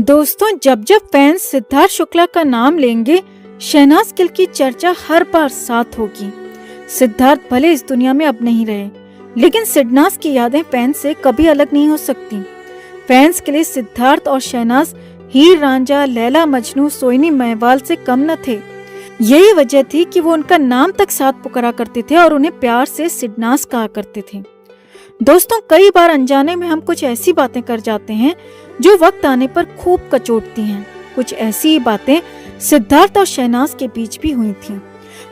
दोस्तों, जब जब फैंस सिद्धार्थ शुक्ला का नाम लेंगे, शहनाज गिल की चर्चा हर बार साथ होगी। सिद्धार्थ भले इस दुनिया में अब नहीं रहे, लेकिन शहनाज की यादें फैंस से कभी अलग नहीं हो सकती। फैंस के लिए सिद्धार्थ और शहनाज हीर रांझा, लैला मजनू, सोइनी महवाल से कम न थे। यही वजह थी कि वो उनका नाम तक साथ पुकारा करते थे और उन्हें प्यार से सिडनाज कहा करते थे। दोस्तों, कई बार अनजाने में हम कुछ ऐसी बातें कर जाते हैं जो वक्त आने पर खूब कचोटती हैं। कुछ ऐसी ही बातें सिद्धार्थ और शहनाज के बीच भी हुई थी,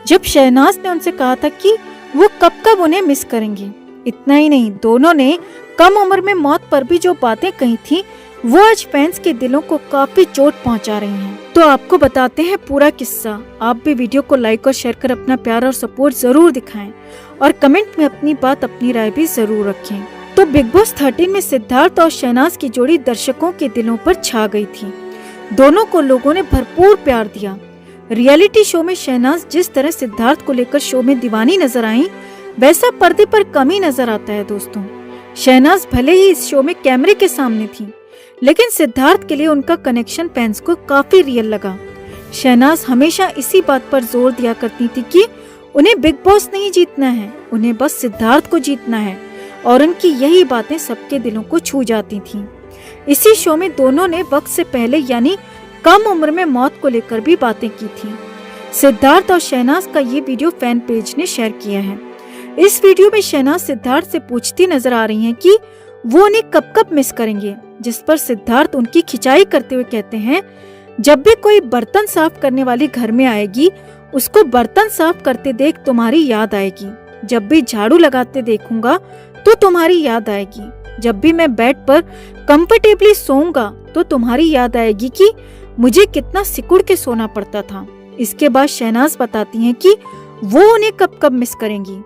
जब शहनाज ने उनसे कहा था कि वो कब कब उन्हें मिस करेंगे। इतना ही नहीं, दोनों ने कम उम्र में मौत पर भी जो बातें कही थी, वो आज फैंस के दिलों को काफी चोट पहुंचा रही हैं। तो आपको बताते हैं पूरा किस्सा। आप भी वीडियो को लाइक और शेयर कर अपना प्यार और सपोर्ट जरूर दिखाएं और कमेंट में अपनी बात, अपनी राय भी जरूर रखें। तो बिग बॉस 13 में सिद्धार्थ और शहनाज की जोड़ी दर्शकों के दिलों पर छा गई थी। दोनों को लोगों ने भरपूर प्यार दिया। रियलिटी शो में शहनाज जिस तरह सिद्धार्थ को लेकर शो में दीवानी नजर आई, वैसा पर्दे पर कम ही नजर आता है। दोस्तों, शहनाज भले ही इस शो में कैमरे के सामने थी, लेकिन सिद्धार्थ के लिए उनका कनेक्शन फैंस को काफी रियल लगा। शहनाज हमेशा इसी बात पर जोर दिया करती थी कि उन्हें बिग बॉस नहीं जीतना है, उन्हें बस सिद्धार्थ को जीतना है, और उनकी यही बातें सबके दिलों को छू जाती थीं। इसी शो में दोनों ने वक्त से पहले यानी कम उम्र में मौत को लेकर भी बातें की थी। सिद्धार्थ और शहनाज का ये वीडियो फैन पेज ने शेयर किया है। इस वीडियो में शहनाज सिद्धार्थ से पूछती नजर आ रही हैं कि वो उन्हें कब कब मिस करेंगे, जिस पर सिद्धार्थ उनकी खिंचाई करते हुए कहते हैं, जब भी कोई बर्तन साफ करने वाली घर में आएगी, उसको बर्तन साफ करते देख तुम्हारी याद आएगी। जब भी झाड़ू लगाते देखूंगा तो तुम्हारी याद आएगी। जब भी मैं बेड पर कंफर्टेबली सोऊंगा तो तुम्हारी याद आएगी कि मुझे कितना सिकुड़ के सोना पड़ता था। इसके बाद शहनाज बताती हैं कि वो उन्हें कब कब मिस करेंगी।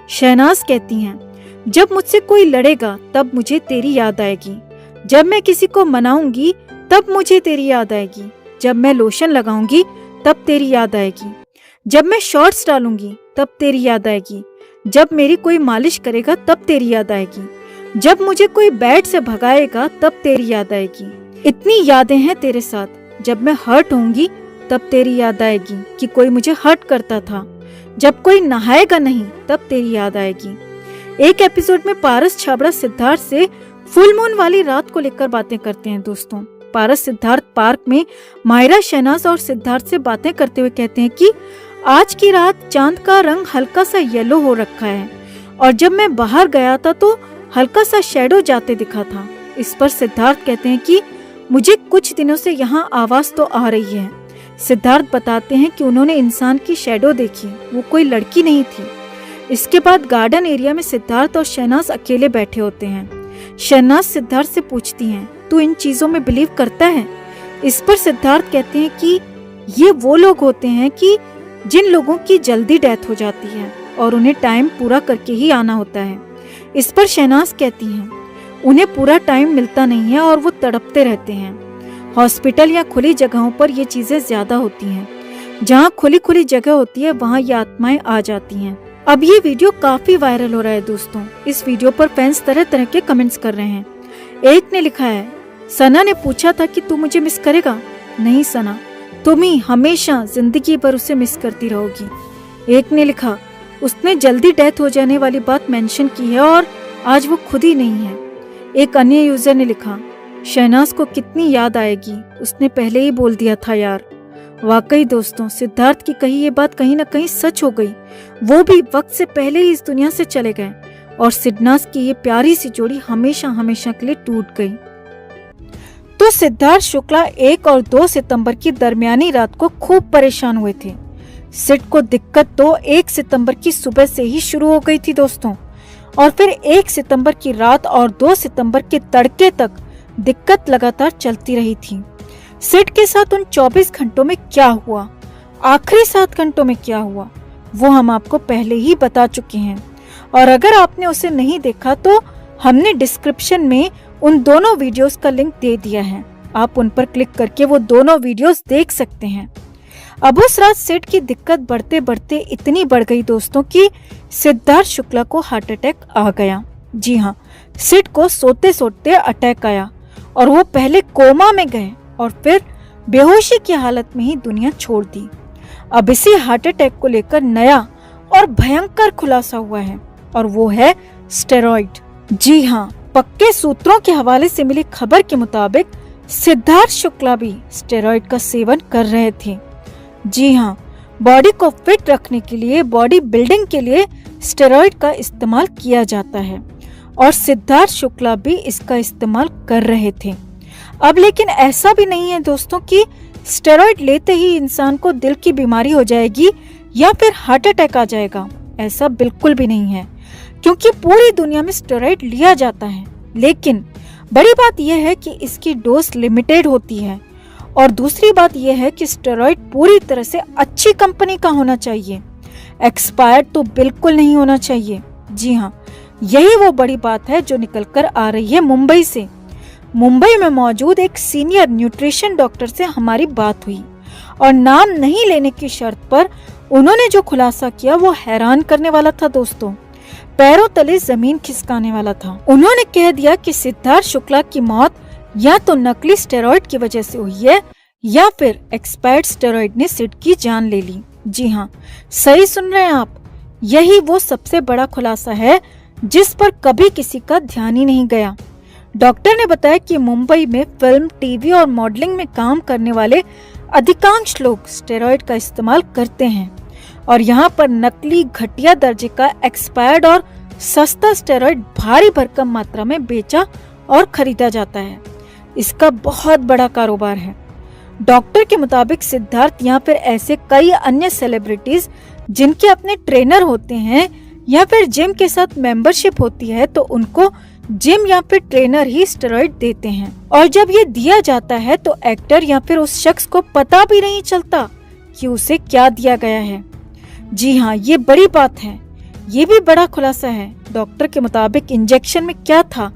शहनाज कहती हैं, जब मुझसे कोई लड़ेगा तब मुझे तेरी याद आएगी। जब मैं किसी को मनाऊंगी तब मुझे तेरी याद आएगी। जब मैं लोशन लगाऊंगी तब तेरी याद आएगी। जब मैं शॉर्ट्स डालूंगी तब तेरी याद आएगी। जब मेरी कोई मालिश करेगा तब तेरी याद आएगी। जब मुझे कोई बेड से भगाएगा तब तेरी याद आएगी। इतनी यादें हैं तेरे साथ। जब मैं हर्ट होंगी तब तेरी याद आएगी कि कोई मुझे हर्ट करता था। जब कोई नहाएगा नहीं तब तेरी याद आएगी। एक एपिसोड में पारस छाबड़ा सिद्धार्थ से फुल मून वाली रात को लेकर बातें करते हैं। दोस्तों, पारस सिद्धार्थ पार्क में मायरा, शहनाज और सिद्धार्थ से बातें करते हुए कहते हैं कि आज की रात चांद का रंग हल्का सा येलो हो रखा है, और जब मैं बाहर गया था तो हल्का सा शैडो जाते दिखा था। इस पर सिद्धार्थ कहते हैं कि मुझे कुछ दिनों से यहाँ आवाज तो आ रही है। सिद्धार्थ बताते हैं कि उन्होंने इंसान की शैडो देखी, वो कोई लड़की नहीं थी। इसके बाद गार्डन एरिया में सिद्धार्थ और शहनाज अकेले बैठे होते हैं। शहनाज सिद्धार्थ से पूछती हैं, तू इन चीजों में बिलीव करता है? इस पर सिद्धार्थ कहते हैं कि ये वो लोग होते हैं कि जिन लोगों की जल्दी डेथ हो जाती है और उन्हें टाइम पूरा करके ही आना होता है। इस पर शहनाज कहती हैं, उन्हें पूरा टाइम मिलता नहीं है और वो तड़पते रहते हैं। हॉस्पिटल या खुली जगहों पर ये चीजें ज्यादा होती हैं। जहाँ खुली खुली जगह होती है वहाँ ये आत्माएं आ जाती हैं। अब ये वीडियो काफी वायरल हो रहा है। दोस्तों, इस वीडियो पर फैंस तरह तरह के कमेंट्स कर रहे हैं। एक ने लिखा है, सना ने पूछा था कि तू मुझे मिस करेगा? नहीं सना, तुम ही हमेशा जिंदगी भर उसे मिस करती रहोगी। एक ने लिखा, उसने जल्दी डेथ हो जाने वाली बात मेंशन की है और आज वो खुद ही नहीं है। एक अन्य यूजर ने लिखा, शहनाज को कितनी याद आएगी, उसने पहले ही बोल दिया था यार। वाकई दोस्तों, सिद्धार्थ की कही ये बात कहीं न कहीं सच हो गई। वो भी वक्त से पहले ही इस दुनिया से चले गए और सिडनाज की ये प्यारी सी जोड़ी हमेशा हमेशा के लिए टूट गई। तो सिद्धार्थ शुक्ला 1 और 2 सितंबर की दरमियानी रात को खूब परेशान हुए थे। सिड को दिक्कत तो 1 सितंबर की सुबह से ही शुरू हो गई थी दोस्तों, और फिर 1 सितंबर की रात और 2 सितंबर के तड़के तक दिक्कत लगातार चलती रही थी। सिड के साथ उन 24 घंटों में क्या हुआ, आखिरी 7 घंटों में क्या हुआ, वो हम आपको पहले ही बता चुके हैं। और अगर आपने उसे नहीं देखा तो हमने डिस्क्रिप्शन में उन दोनों वीडियोस का लिंक दे दिया है। आप उन पर क्लिक करके वो दोनों वीडियोस देख सकते हैं। अब उस रात सिड की दिक्कत बढ़ते बढ़ते इतनी बढ़ गई दोस्तों कि सिद्धार्थ शुक्ला को हार्ट अटैक आ गया। जी हाँ, सिड को सोते सोते अटैक आया और वो पहले कोमा में गए और फिर बेहोशी की हालत में ही दुनिया छोड़ दी। अब इसी हार्ट अटैक को लेकर नया और भयंकर खुलासा हुआ है और वो है स्टेरॉइड। जी हाँ, पक्के सूत्रों के हवाले से मिली खबर के मुताबिक सिद्धार्थ शुक्ला भी स्टेरॉइड का सेवन कर रहे थे। जी हाँ, बॉडी को फिट रखने के लिए, बॉडी बिल्डिंग के लिए स्टेरॉइड का इस्तेमाल किया जाता है और सिद्धार्थ शुक्ला भी इसका इस्तेमाल कर रहे थे। अब लेकिन ऐसा भी नहीं है दोस्तों कि स्टेरॉइड लेते ही इंसान को दिल की बीमारी हो जाएगी या फिर हार्ट अटैक आ जाएगा। ऐसा बिल्कुल भी नहीं है, क्योंकि पूरी दुनिया में स्टेरॉइड लिया जाता है, लेकिन बड़ी बात यह है कि इसकी डोज लिमिटेड होती है और दूसरी बात यह है कि स्टेरॉइड पूरी तरह से अच्छी कंपनी का होना चाहिए, एक्सपायर्ड तो बिल्कुल नहीं होना चाहिए। जी हाँ, यही वो बड़ी बात है जो निकल कर आ रही है मुंबई से। मुंबई में मौजूद एक सीनियर न्यूट्रिशन डॉक्टर से हमारी बात हुई और नाम नहीं लेने की शर्त पर उन्होंने जो खुलासा किया वो हैरान करने वाला था दोस्तों, पैरों तले जमीन खिसकाने वाला था। उन्होंने कह दिया कि सिद्धार्थ शुक्ला की मौत या तो नकली स्टेरॉइड की वजह से हुई है या फिर एक्सपायर्ड स्टेरॉइड ने सिड की जान ले ली। जी हाँ, सही सुन रहे हैं आप, यही वो सबसे बड़ा खुलासा है जिस पर कभी किसी का ध्यान ही नहीं गया। डॉक्टर ने बताया कि मुंबई में फिल्म, टीवी और मॉडलिंग में काम करने वाले अधिकांश लोग स्टेरॉइड का इस्तेमाल करते हैं और यहाँ पर नकली, घटिया दर्जे का एक्सपायर्ड और सस्ता स्टेरॉइड भारी भरकम मात्रा में बेचा और खरीदा जाता है। इसका बहुत बड़ा कारोबार है। डॉक्टर के मुताबिक सिद्धार्थ या फिर ऐसे कई अन्य सेलिब्रिटीज जिनके अपने ट्रेनर होते हैं या फिर जिम के साथ मेंबरशिप होती है, तो उनको जिम या फिर ट्रेनर ही स्टेरॉइड देते हैं और जब ये दिया जाता है तो एक्टर या फिर उस शख्स को पता भी नहीं चलता कि उसे क्या दिया गया है। जी हाँ, ये बड़ी बात है, ये भी बड़ा खुलासा है। डॉक्टर के मुताबिक इंजेक्शन में क्या था,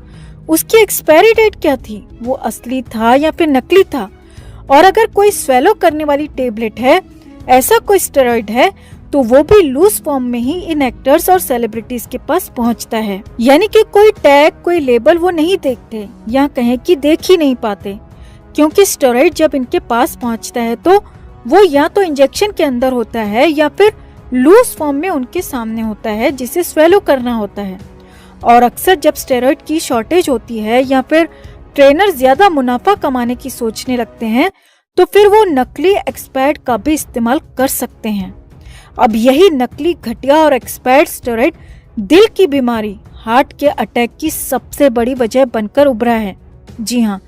उसकी एक्सपायरी डेट क्या थी, वो असली था या फिर नकली था, और अगर कोई स्वेलो करने वाली टेबलेट है, ऐसा कोई स्टेरॉइड है, तो वो भी लूज फॉर्म में ही इन एक्टर्स और सेलिब्रिटीज के पास पहुंचता है। यानी कि कोई टैग, कोई लेबल वो नहीं देखते या कहें कि देख ही नहीं पाते, क्योंकि स्टेरॉइड जब इनके पास पहुंचता है तो वो या तो इंजेक्शन के अंदर होता है या फिर लूज फॉर्म में उनके सामने होता है, जिसे स्वेलो करना होता है। और अक्सर जब स्टेरॉइड की शॉर्टेज होती है या फिर ट्रेनर ज्यादा मुनाफा कमाने की सोचने लगते हैं, तो फिर वो नकली एक्सपायर्ड का भी इस्तेमाल कर सकते हैं। अब यही नकली, घटिया और एक्सपायर्ड स्टेरॉइड दिल की बीमारी, हार्ट के अटैक की सबसे बड़ी वजह बनकर उभरा है। जी हाँ,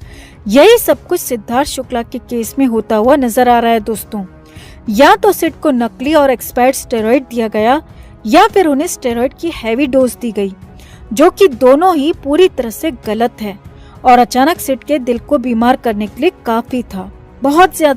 यही सब कुछ सिद्धार्थ शुक्ला के केस में होता हुआ नजर आ रहा है दोस्तों। या तो सिड को नकली और एक्सपायर्ड स्टेरॉइड दिया गया या फिर उन्हें स्टेरॉइड की हैवी डोज दी गई, जो कि दोनों ही पूरी तरह से गलत है और अचानक सिड के दिल को बीमार करने के लिए काफी था, बहुत ज्यादा।